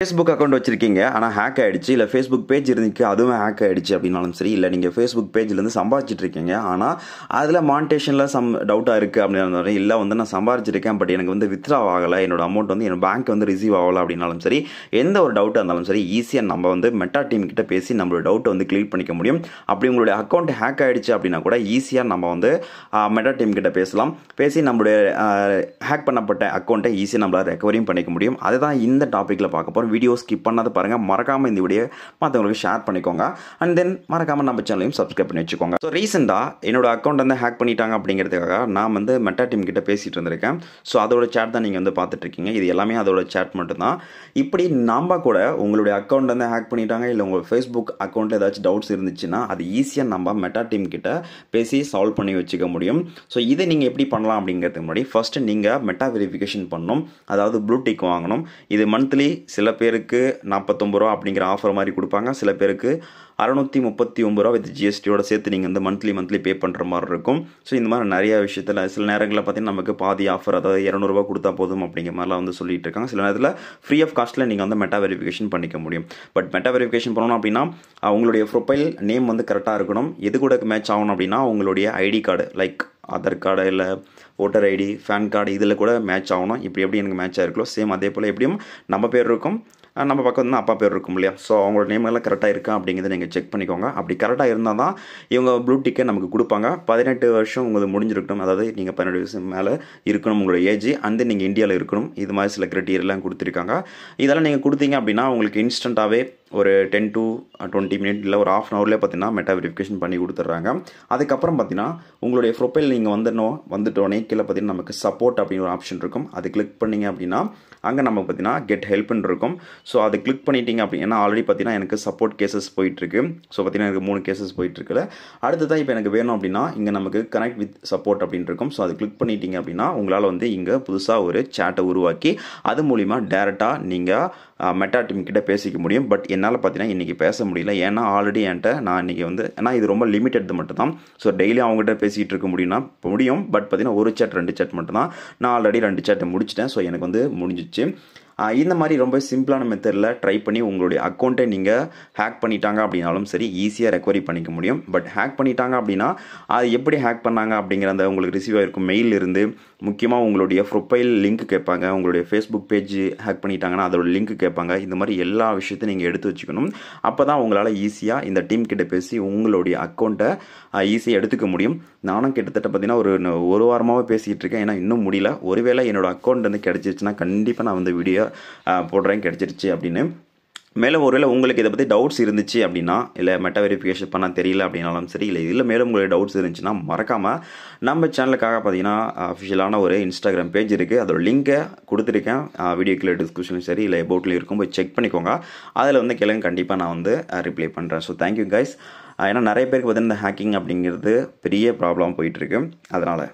Facebook account வச்சிருக்கீங்க ஆனால் hack ஆகிடுச்சு, இல்லை Facebook பேஜ் இருந்துச்சு அதுவும் ஹேக் ஆகிடுச்சு அப்படின்னாலும் சரி, இல்லை நீங்கள் Facebook பேஜ்லேருந்து சம்பாதிச்சிட்டு இருக்கீங்க ஆனால் அதில் மானிட்டேஷனில் டவுட்டாக இருக்குது அப்படின்னாலும், இல்லை நான் சம்பாதிச்சிருக்கேன் பட் எனக்கு வித்ரா ஆகலை, என்னோட அமௌண்ட் என் பேங்க் ரிசீவ் ஆகலை அப்படின்னாலும் சரி, எந்த ஒரு டவுட்டாக இருந்தாலும் சரி ஈஸியாக நம்ம மெட்டா டீம் கிட்ட பேசி நம்மளோட டவுட்டை கிளியர் பண்ணிக்க முடியும். அப்படி உங்களுடைய அக்கௌண்ட் ஹேக் ஆகிடுச்சு அப்படின்னா கூட ஈஸியாக நம்ம மெட்டா டீம் கிட்ட பேசலாம். பேசி நம்மளுடைய ஹேக் பண்ணப்பட்ட அக்கௌண்ட்டை ஈஸியாக நம்மளால் ரெக்கவரியும் பண்ணிக்க முடியும். அதுதான் இந்த டாப்பிக்கில் பார்க்க போகிறோம். வீடியோ ஸ்கிப் பண்ணாத பாருங்கள், மறக்காமல் இந்த வீடியோ மற்றவங்களுக்கு ஷேர் பண்ணிக்கோங்க. அண்ட் தென் மறக்காமல் நம்ம சேனலையும் சப்ஸ்கிரைப் பண்ணி வச்சுக்கோங்க. ஸோ ரீசெண்டாக என்னோட அக்கௌண்ட் ஹேக் பண்ணிட்டாங்க அப்படிங்கிறதுக்காக நான் மெட்டா டீம் கிட்ட பேசிகிட்டு இருந்திருக்கேன். ஸோ அதோட சேட் தான் நீங்கள் பார்த்துட்டு இருக்கீங்க. இது எல்லாமே அதோட சேட் மட்டும்தான். இப்படி நம்ம கூட உங்களுடைய அக்கௌண்ட் ஹேக் பண்ணிட்டாங்க, இல்லை உங்கள் ஃபேஸ்புக் அக்கௌண்ட்டில் ஏதாச்சும் டவுட்ஸ் இருந்துச்சுன்னா அது ஈஸியாக நம்ம மெட்டா டீம் கிட்ட பேசி சால்வ் பண்ணி வச்சுக்க முடியும். ஸோ இதை நீங்கள் எப்படி பண்ணலாம் அப்படிங்கிறதுக்கு முன்னாடி ஃபஸ்ட்டு நீங்கள் மெட்டா வெரிஃபிகேஷன் பண்ணணும், அதாவது ப்ளூ டிக் வாங்கணும். இது மந்த்லி சில பேருக்கு 49 ரூபா அப்படிங்கிற ஆஃபர் மாதிரி கொடுப்பாங்க, சில பேருக்கு 639 ரூபா வித் ஜிஎஸ்டியோட சேர்த்து நீங்கள் மந்த்லி பே பண்ணுற மாதிரி இருக்கும். ஸோ இந்த மாதிரி நிறைய விஷயத்தில் சில நேரங்களில் பார்த்தீங்கன்னா நமக்கு பாதி ஆஃபர், அதாவது 200 ரூபா கொடுத்தா போதும் அப்படிங்கிற மாதிரிலாம் சொல்லிட்டு இருக்காங்க. சில நேரத்தில் ஃப்ரீ ஆஃப் காஸ்ட்டில் நீங்கள் மெட்டா வெரிஃபிகேஷன் பண்ணிக்க முடியும். பட் மெட்டா வெரிஃபிகேஷன் பண்ணணும் அப்படின்னா உங்களுடைய ப்ரொஃபைல் நேம் கரெக்டாக இருக்கணும். எது கூட மேட்ச் ஆகணும் அப்படின்னா உங்களுடைய ID card, like Aadhaar card இல்லை ஓட்டர் ஐடி, பேன் கார்டு, இதில் கூட மேட்ச் ஆகணும். எப்படி எனக்கு மேட்ச் ஆகிருக்கோ சேம் அதே போல் எப்படியும் நம்ம பேர் இருக்கும், நம்ம பக்கம் அப்பா பேர் இருக்கும் இல்லையா. ஸோ அவங்களோட நேம் எல்லாம் கரெக்டாக இருக்கா அப்படிங்கிறத நீங்கள் செக் பண்ணிக்கோங்க. அப்படி கரெக்டாக இருந்தால் தான் இவங்க ப்ளூ டிக்கை நமக்கு கொடுப்பாங்க. 18 வருஷம் உங்களுக்கு முடிஞ்சிருக்கணும், அதாவது நீங்கள் 18 வருஷம் மேலே இருக்கணும் உங்களோட ஏஜ், அண்ட் நீங்கள் இந்தியாவில் இருக்கணும். இது மாதிரி சில கிரைட்டீரியெல்லாம் கொடுத்துருக்காங்க. இதெல்லாம் நீங்கள் கொடுத்தீங்க அப்படின்னா உங்களுக்கு இன்ஸ்டண்ட்டாகவே ஒரு 10 to 20 மினிட் இல்லை ஒரு ½ ஹவர்லேயே பார்த்தீங்கன்னா மெட்டா வெரிஃபிகேஷன் பண்ணி கொடுத்துட்றாங்க. அதுக்கப்புறம் பார்த்தீங்கன்னா உங்களுடைய ப்ரொஃபைல் நீங்கள் வந்துட்டோன்னே கீழே பார்த்தீங்கன்னா நமக்கு சப்போர்ட் அப்படின்னு ஒரு ஆப்ஷன் இருக்கும். அது கிளிக் பண்ணிங்க அப்படின்னா அங்கே நமக்கு பார்த்தீங்கன்னா கெட் ஹெல்ப்னு இருக்கும். ஸோ அதை கிளிக் பண்ணிட்டீங்க அப்படின்னா ஆல்ரெடி பார்த்தீங்கன்னா எனக்கு சப்போர்ட் கேசஸ் போயிட்டுருக்கு. ஸோ பார்த்தீங்கன்னா எனக்கு 3 கேசஸ் போயிட்டுருக்குல்ல. அடுத்ததான் இப்போ எனக்கு வேணும் அப்படின்னா இங்கே நமக்கு கனெக்ட் வித் சப்போர்ட் அப்படின்னு இருக்கும். ஸோ அதை கிளிக் பண்ணிட்டீங்க அப்படின்னா உங்களால் இங்கே புதுசாக ஒரு சேட்டை உருவாக்கி அது மூலிமா டேரெக்டாக நீங்கள் மெட்டா டீம் கிட்ட பேசிக்க முடியும். பட் என்னால் பார்த்தீங்கன்னா இன்றைக்கி பேச முடியல, ஏன்னா ஆல்ரெடி என்கிட்ட நான் இன்றைக்கி ஏன்னா இது ரொம்ப லிமிட்டட் மட்டும் தான். ஸோ டெய்லி அவங்ககிட்ட பேசிகிட்டு இருக்க முடியும். பட் பார்த்தீங்கன்னா ஒரு சேட் 2 சேட் மட்டும் தான். நான் ஆல்ரெடி 2 சேட்டை முடிச்சிட்டேன். ஸோ எனக்கு முடிஞ்சிச்சு. இந்த மாதிரி ரொம்ப சிம்பிளான மெத்தடில் ட்ரை பண்ணி உங்களுடைய அக்கௌண்ட்டை நீங்கள் ஹேக் பண்ணிட்டாங்க அப்படின்னாலும் சரி ஈஸியாக ரெக்கவரி பண்ணிக்க முடியும். பட் ஹேக் பண்ணிட்டாங்க அப்படின்னா அது எப்படி ஹேக் பண்ணாங்க அப்படிங்கிற அந்த உங்களுக்கு ரிசீவ் ஆகிருக்கும் மெயில் இருந்து முக்கியமாக உங்களுடைய ப்ரொஃபைல் லிங்க் கேட்பாங்க, உங்களுடைய ஃபேஸ்புக் பேஜ் ஹேக் பண்ணிட்டாங்கன்னா அதோட லிங்க் கேட்பாங்க. இந்த மாதிரி எல்லா விஷயத்தையும் நீங்கள் எடுத்து வச்சுக்கணும். அப்போ தான் உங்களால் ஈஸியாக இந்த டீம் கிட்ட பேசி உங்களுடைய அக்கௌண்ட்டை ஈஸியாக எடுத்துக்க முடியும். நானும் கிட்டத்தட்ட பார்த்தீங்கன்னா ஒரு வாரமாகவே பேசிகிட்டு இருக்கேன், ஏன்னா இன்னும் முடியல. ஒருவேளை என்னோட அக்கௌண்ட் கிடச்சிருச்சுன்னா கண்டிப்பாக நான் வீடியோ போடுறேன் கிடச்சிருச்சு அப்படின்னு. மேலும் ஒருவேளை உங்களுக்கு இதை பற்றி டவுட்ஸ் இருந்துச்சு அப்படின்னா, இல்லை மெட்டா வெரிஃபிகேஷன் பண்ண தெரியல அப்படின்னாலும் சரி, இல்லை இதில் மேலும் உங்களுக்கு டவுட்ஸ் இருந்துச்சுன்னா மறக்காமல் நம்ம சேனலுக்காக பார்த்தீங்கன்னா அஃபிஷியலான ஒரு இன்ஸ்டாகிராம் பேஜ் இருக்குது. அதோட லிங்கை கொடுத்துருக்கேன் வீடியோ கீழே டிஸ்கிரிப்ஷனும் சரி இல்லை அபவுட்லையும் இருக்கும், போய் செக் பண்ணிக்கோங்க. அதில் கேளுங்க, கண்டிப்பாக நான் ரிப்ளை பண்ணுறேன். So thank you guys. ஏன்னா நிறைய பேருக்கு பார்த்தீங்கன்னா இந்த ஹேக்கிங் அப்படிங்கிறது பெரிய ப்ராப்ளம் போயிட்டுருக்கு. அதனால்